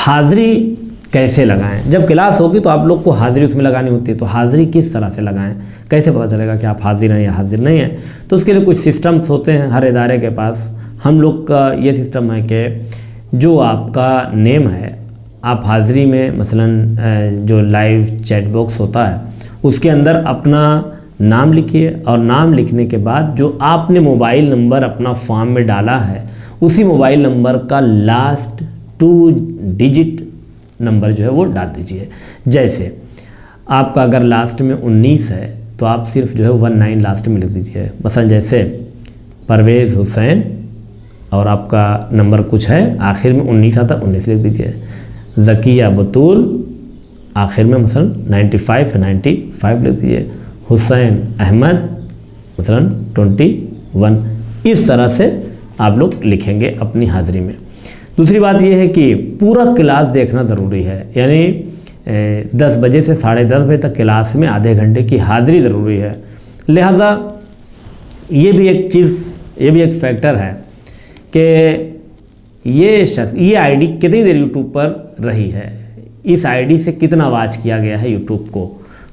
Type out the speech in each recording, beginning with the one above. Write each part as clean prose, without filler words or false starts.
حاضری کیسے لگائیں؟ جب کلاس ہوگی تو آپ لوگ کو حاضری اس میں لگانی ہوتی ہے، تو حاضری کس طرح سے لگائیں؟ کیسے پتہ چلے گا کہ آپ حاضر ہیں یا حاضر نہیں ہیں؟ تو اس کے لیے کچھ سسٹمز ہوتے ہیں ہر ادارے کے پاس۔ ہم لوگ کا یہ سسٹم ہے کہ جو آپ کا نیم ہے، آپ حاضری میں مثلاً جو لائیو چیٹ باکس ہوتا ہے اس کے اندر اپنا نام لکھیے، اور نام لکھنے کے بعد جو آپ نے موبائل نمبر اپنا فارم میں ڈالا ہے اسی موبائل نمبر کا لاسٹ 2 ڈیجٹ نمبر جو ہے وہ ڈال دیجئے۔ جیسے آپ کا اگر لاسٹ میں 19 ہے تو آپ صرف جو ہے 19 لاسٹ میں لکھ دیجئے، مثلا جیسے پرویز حسین اور آپ کا نمبر کچھ ہے، آخر میں 19 آتا، 19 لکھ دیجئے۔ ذکیہ بطول، آخر میں مثلا 95 ہے، 95 لکھ دیجئے۔ حسین احمد مثلا 21، اس طرح سے آپ لوگ لکھیں گے اپنی حاضری میں۔ دوسری بات یہ ہے کہ پورا کلاس دیکھنا ضروری ہے، یعنی 10 بجے سے 10:30 بجے تک کلاس میں آدھے گھنٹے کی حاضری ضروری ہے۔ لہٰذا یہ بھی ایک چیز، یہ بھی ایک فیکٹر ہے کہ یہ شخص، یہ آئی ڈی کتنی دیر یوٹیوب پر رہی ہے، اس آئی ڈی سے کتنا واچ کیا گیا ہے یوٹیوب کو۔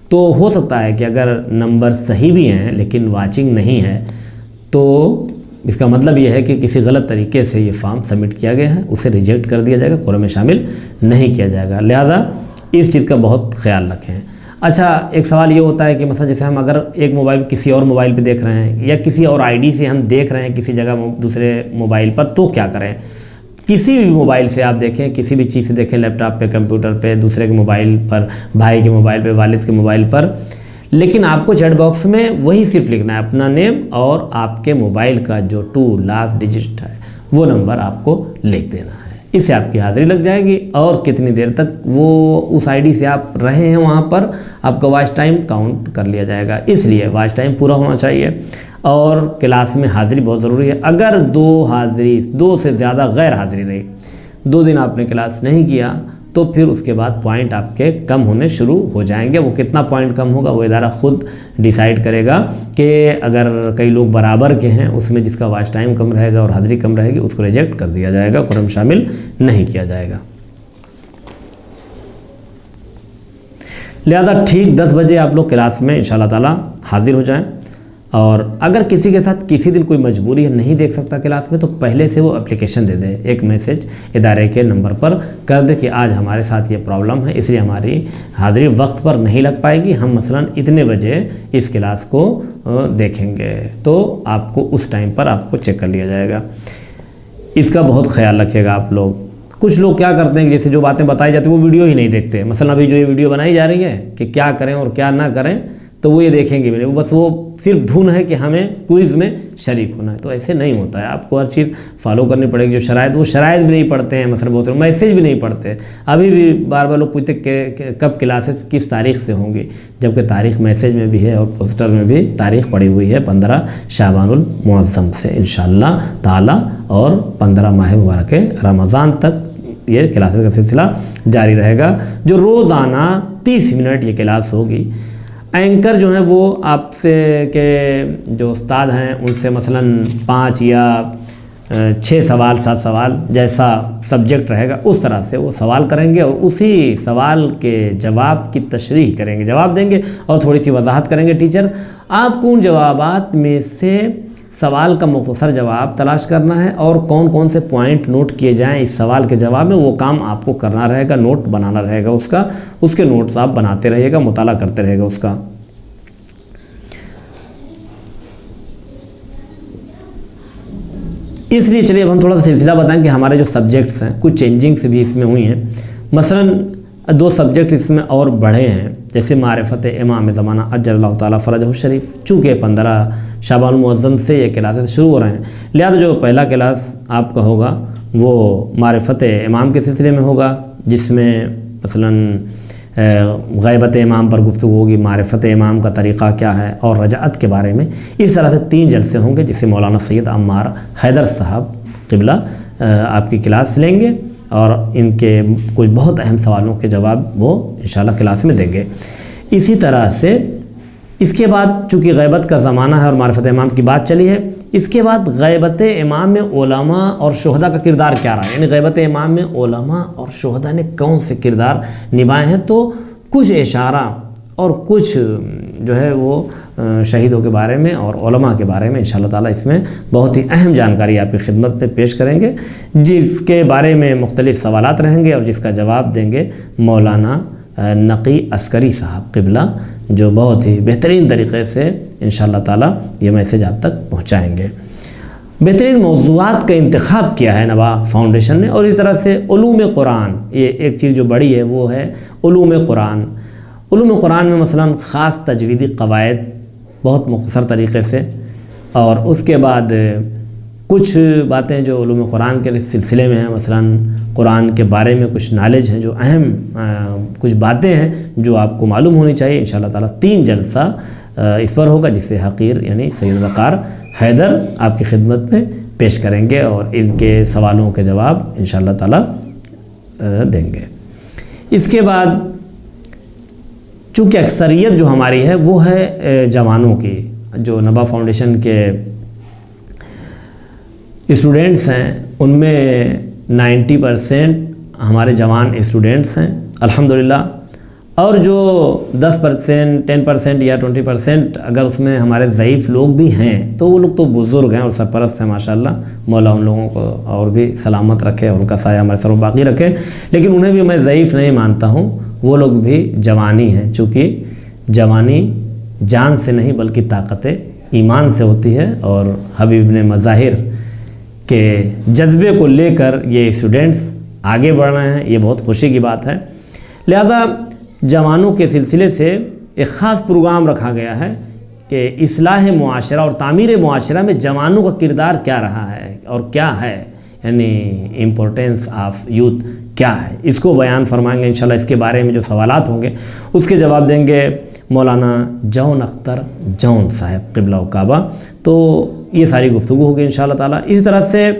تو ہو سکتا ہے کہ اگر نمبر صحیح بھی ہیں لیکن واچنگ نہیں ہے تو اس کا مطلب یہ ہے کہ کسی غلط طریقے سے یہ فارم سبمٹ کیا گیا ہے، اسے ریجیکٹ کر دیا جائے گا، قرعے میں شامل نہیں کیا جائے گا۔ لہٰذا اس چیز کا بہت خیال رکھیں۔ اچھا، ایک سوال یہ ہوتا ہے کہ مثلا جیسے ہم اگر ایک موبائل کسی اور موبائل پہ دیکھ رہے ہیں یا کسی اور آئی ڈی سے ہم دیکھ رہے ہیں کسی جگہ دوسرے موبائل پر، تو کیا کریں؟ کسی بھی موبائل سے آپ دیکھیں، کسی بھی چیز سے دیکھیں، لیپ ٹاپ پہ، کمپیوٹر پہ، دوسرے کے موبائل پر، بھائی کے موبائل پہ، والد کے موبائل پر، لیکن آپ کو چیٹ باکس میں وہی صرف لکھنا ہے، اپنا نیم اور آپ کے موبائل کا جو 2 لاسٹ ڈیجٹ ہے وہ نمبر آپ کو لکھ دینا ہے۔ اس سے آپ کی حاضری لگ جائے گی، اور کتنی دیر تک وہ اس آئی ڈی سے آپ رہے ہیں وہاں پر آپ کا واچ ٹائم کاؤنٹ کر لیا جائے گا۔ اس لیے واچ ٹائم پورا ہونا چاہیے، اور کلاس میں حاضری بہت ضروری ہے۔ اگر 2 سے زیادہ غیر حاضری رہی، 2 دن آپ نے کلاس نہیں کیا، تو پھر اس کے بعد پوائنٹ آپ کے کم ہونے شروع ہو جائیں گے۔ وہ کتنا پوائنٹ کم ہوگا وہ ادارہ خود ڈیسائیڈ کرے گا، کہ اگر کئی لوگ برابر کے ہیں اس میں جس کا واچ ٹائم کم رہے گا اور حاضری کم رہے گی اس کو ریجیکٹ کر دیا جائے گا، قرعے میں شامل نہیں کیا جائے گا۔ لہذا ٹھیک 10 بجے آپ لوگ کلاس میں انشاءاللہ تعالی حاضر ہو جائیں، اور اگر کسی کے ساتھ کسی دن کوئی مجبوری ہے نہیں دیکھ سکتا کلاس میں، تو پہلے سے وہ اپلیکیشن دے دے، ایک میسج ادارے کے نمبر پر کر دے کہ آج ہمارے ساتھ یہ پرابلم ہے، اس لیے ہماری حاضری وقت پر نہیں لگ پائے گی، ہم مثلا اتنے بجے اس کلاس کو دیکھیں گے، تو آپ کو اس ٹائم پر آپ کو چیک کر لیا جائے گا۔ اس کا بہت خیال رکھیے گا آپ لوگ۔ کچھ لوگ کیا کرتے ہیں کہ جیسے جو باتیں بتائی جاتی ہیں وہ ویڈیو ہی نہیں دیکھتے، مثلا ابھی جو یہ ویڈیو بنائی جا رہی ہے کہ کیا کریں اور کیا نہ کریں، تو وہ یہ دیکھیں گے بھی نہیں، بس وہ صرف دھن ہے کہ ہمیں کوئز میں شریک ہونا ہے۔ تو ایسے نہیں ہوتا ہے، آپ کو ہر چیز فالو کرنی پڑے گی۔ جو شرائط، وہ شرائط بھی نہیں پڑھتے ہیں، مثلا بہت سے میسیج بھی نہیں پڑھتے۔ ابھی بھی بار بار لوگ پوچھتے کہ کب کلاسز کس تاریخ سے ہوں گی، جبکہ تاریخ میسیج میں بھی ہے اور پوسٹر میں بھی تاریخ پڑی ہوئی ہے 15 شعبان المعظم سے انشاءاللہ تعالی، اور 15 ماہ مبارک رمضان تک یہ کلاسز کا سلسلہ جاری رہے گا، جو روزانہ 30 منٹ یہ کلاس ہوگی۔ اینکر جو ہیں وہ آپ سے کہ جو استاد ہیں ان سے مثلا 5 یا 6 سوال 7 سوال جیسا سبجیکٹ رہے گا اس طرح سے وہ سوال کریں گے، اور اسی سوال کے جواب کی تشریح کریں گے، جواب دیں گے اور تھوڑی سی وضاحت کریں گے ٹیچر۔ آپ کو ان جوابات میں سے سوال کا مختصر جواب تلاش کرنا ہے، اور کون کون سے پوائنٹ نوٹ کیے جائیں اس سوال کے جواب میں، وہ کام آپ کو کرنا رہے گا، نوٹ بنانا رہے گا اس کے نوٹس آپ بناتے رہیے گا، مطالعہ کرتے رہے گا اس کا۔ اس لیے چلیے اب ہم تھوڑا سا سلسلہ بتائیں کہ ہمارے جو سبجیکٹس ہیں کچھ چینجنگس بھی اس میں ہوئی ہیں۔ مثلا 2 سبجیکٹ اس میں اور بڑھے ہیں، جیسے معرفت امام زمانہ اجل اللہ تعالیٰ فرجہ الشریف، چونکہ 15 شعبان المعظم سے یہ کلاسز شروع ہو رہے ہیں، لہذا جو پہلا کلاس آپ کا ہوگا وہ معرفت امام کے سلسلے میں ہوگا، جس میں مثلا غیبت امام پر گفتگو ہوگی، معرفت امام کا طریقہ کیا ہے، اور رجعت کے بارے میں۔ اس طرح سے 3 جلسے ہوں گے، جسے مولانا سید عمار حیدر صاحب قبلہ آپ کی کلاس لیں گے، اور ان کے کچھ بہت اہم سوالوں کے جواب وہ انشاءاللہ کلاس میں دیں گے۔ اسی طرح سے اس کے بعد چونکہ غیبت کا زمانہ ہے اور معرفت امام کی بات چلی ہے، اس کے بعد غیبت امام میں علماء اور شہداء کا کردار کیا رہا ہے، یعنی غیبت امام میں علماء اور شہداء نے کون سے کردار نبھائے ہیں، تو کچھ اشارہ اور کچھ جو ہے وہ شہیدوں کے بارے میں اور علماء کے بارے میں انشاءاللہ تعالیٰ اس میں بہت ہی اہم جانکاری آپ کی خدمت میں پیش کریں گے، جس کے بارے میں مختلف سوالات رہیں گے اور جس کا جواب دیں گے مولانا نقی عسکری صاحب قبلہ، جو بہت ہی بہترین طریقے سے انشاءاللہ تعالیٰ یہ میسیج آپ تک پہنچائیں گے۔ بہترین موضوعات کا انتخاب کیا ہے نوا فاؤنڈیشن نے، اور اس طرح سے علوم قرآن، یہ ایک چیز جو بڑی ہے وہ ہے علوم قرآن۔ علوم قرآن میں مثلا خاص تجویدی قواعد بہت مختصر طریقے سے، اور اس کے بعد کچھ باتیں جو علوم قرآن کے سلسلے میں ہیں، مثلا قرآن کے بارے میں کچھ نالج ہیں، جو اہم کچھ باتیں ہیں جو آپ کو معلوم ہونی چاہیے، انشاءاللہ تعالیٰ 3 جلسہ اس پر ہوگا، جس سے حقیر یعنی سید وقار حیدر آپ کی خدمت میں پیش کریں گے اور ان کے سوالوں کے جواب انشاءاللہ تعالیٰ دیں گے۔ اس کے بعد چونکہ اکثریت جو ہماری ہے وہ ہے جوانوں کی، جو نبا فاؤنڈیشن کے اسٹوڈنٹس ہیں ان میں 90% ہمارے جوان اسٹوڈنٹس ہیں الحمدللہ، اور جو 10%، 10% یا 20% اگر اس میں ہمارے ضعیف لوگ بھی ہیں تو وہ لوگ تو بزرگ ہیں اور سرپرست ہیں ماشاءاللہ، مولا ان لوگوں کو اور بھی سلامت رکھے اور ان کا سایہ ہمارے سر و باقی رکھے، لیکن انہیں بھی میں ضعیف نہیں مانتا ہوں، وہ لوگ بھی جوانی ہیں، چونکہ جوانی جان سے نہیں بلکہ طاقت ایمان سے ہوتی ہے، اور حبیب ابن مظاہر کے جذبے کو لے کر یہ اسٹوڈنٹس آگے بڑھ رہے ہیں، یہ بہت خوشی کی بات ہے۔ لہذا جوانوں کے سلسلے سے ایک خاص پروگرام رکھا گیا ہے کہ اصلاح معاشرہ اور تعمیر معاشرہ میں جوانوں کا کردار کیا رہا ہے اور کیا ہے، یعنی امپورٹنس آف یوتھ کیا ہے، اس کو بیان فرمائیں گے انشاءاللہ۔ اس کے بارے میں جو سوالات ہوں گے اس کے جواب دیں گے مولانا جون اختر جون صاحب قبلہ و کعبہ، تو یہ ساری گفتگو ہوگی انشاءاللہ تعالیٰ۔ اسی طرح سے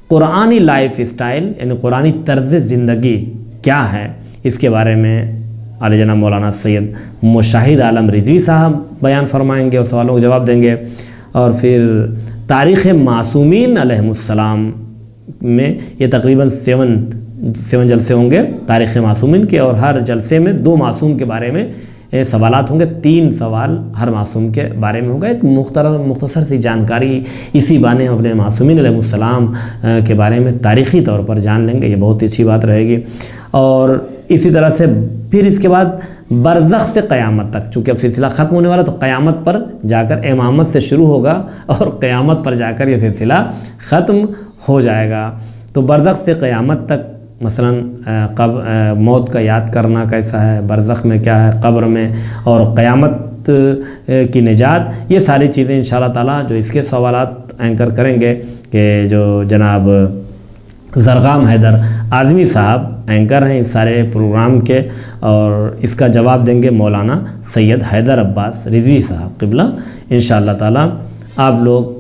قرآنی لائف اسٹائل یعنی قرآنی طرز زندگی کیا ہے، اس کے بارے میں عالی جناب مولانا سید مشاہد عالم رضوی صاحب بیان فرمائیں گے اور سوالوں کا جواب دیں گے، اور پھر تاریخ معصومین علیہم السلام میں یہ تقریباً 7 جلسے ہوں گے تاریخ معصومین کے، اور ہر جلسے میں 2 معصوم کے بارے میں سوالات ہوں گے، 3 سوال ہر معصوم کے بارے میں ہوگا، ایک مختصر سی جانکاری اسی بانے ہم اپنے معصومین علیہ السلام کے بارے میں تاریخی طور پر جان لیں گے، یہ بہت ہی اچھی بات رہے گی۔ اور اسی طرح سے پھر اس کے بعد برزخ سے قیامت تک، چونکہ اب سلسلہ ختم ہونے والا تو قیامت پر جا کر امامت سے شروع ہوگا اور قیامت پر جا کر یہ سلسلہ ختم ہو جائے گا، تو برزخ سے قیامت تک مثلا موت کا یاد کرنا کیسا ہے، برزخ میں کیا ہے، قبر میں، اور قیامت کی نجات، یہ ساری چیزیں انشاءاللہ تعالیٰ جو اس کے سوالات اینکر کریں گے کہ جو جناب زرغام حیدر اعظمی صاحب اینکر ہیں اس سارے پروگرام کے، اور اس کا جواب دیں گے مولانا سید حیدر عباس رضوی صاحب قبلہ انشاءاللہ تعالیٰ۔ آپ لوگ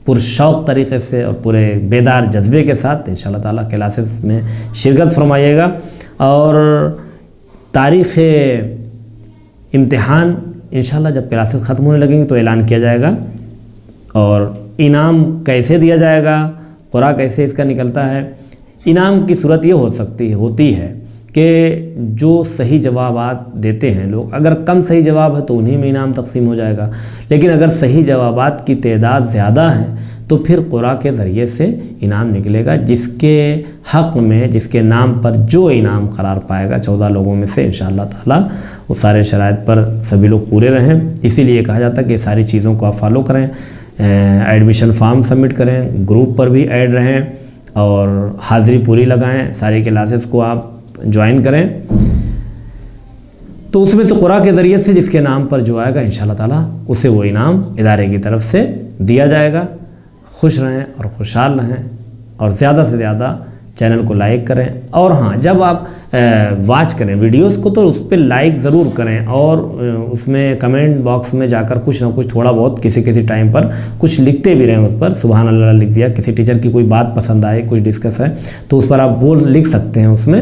پرشوق طریقے سے اور پورے بیدار جذبے کے ساتھ انشاءاللہ تعالیٰ کلاسز میں شرکت فرمائیے گا، اور تاریخ امتحان انشاءاللہ جب کلاسز ختم ہونے لگیں گے تو اعلان کیا جائے گا، اور انعام کیسے دیا جائے گا، قرعہ کیسے اس کا نکلتا ہے۔ انعام کی صورت یہ ہوتی ہے کہ جو صحیح جوابات دیتے ہیں لوگ، اگر کم صحیح جواب ہے تو انہی میں انعام تقسیم ہو جائے گا، لیکن اگر صحیح جوابات کی تعداد زیادہ ہے تو پھر قرعہ کے ذریعے سے انعام نکلے گا، جس کے حق میں جس کے نام پر جو انعام قرار پائے گا 14 لوگوں میں سے انشاءاللہ تعالیٰ، وہ سارے شرائط پر سبھی لوگ پورے رہیں۔ اسی لیے کہا جاتا ہے کہ ساری چیزوں کو آپ فالو کریں، ایڈمیشن فارم سبمٹ کریں، گروپ پر بھی ایڈ رہیں، اور حاضری پوری لگائیں، ساری کلاسز کو آپ جوائن کریں، تو اس میں سے قرعہ کے ذریعے سے جس کے نام پر جو آئے گا انشاءاللہ تعالیٰ اسے وہ انعام ادارے کی طرف سے دیا جائے گا۔ خوش رہیں اور خوشحال رہیں، اور زیادہ سے زیادہ چینل کو لائک کریں، اور ہاں جب آپ واچ کریں ویڈیوز کو تو اس پہ لائک ضرور کریں، اور اس میں کمنٹ باکس میں جا کر کچھ نہ کچھ تھوڑا بہت کسی ٹائم پر کچھ لکھتے بھی رہیں، اس پر سبحان اللہ لکھ دیا، کسی ٹیچر کی کوئی بات پسند آئے، کچھ ڈسکس ہے تو اس پر آپ لکھ سکتے ہیں اس میں،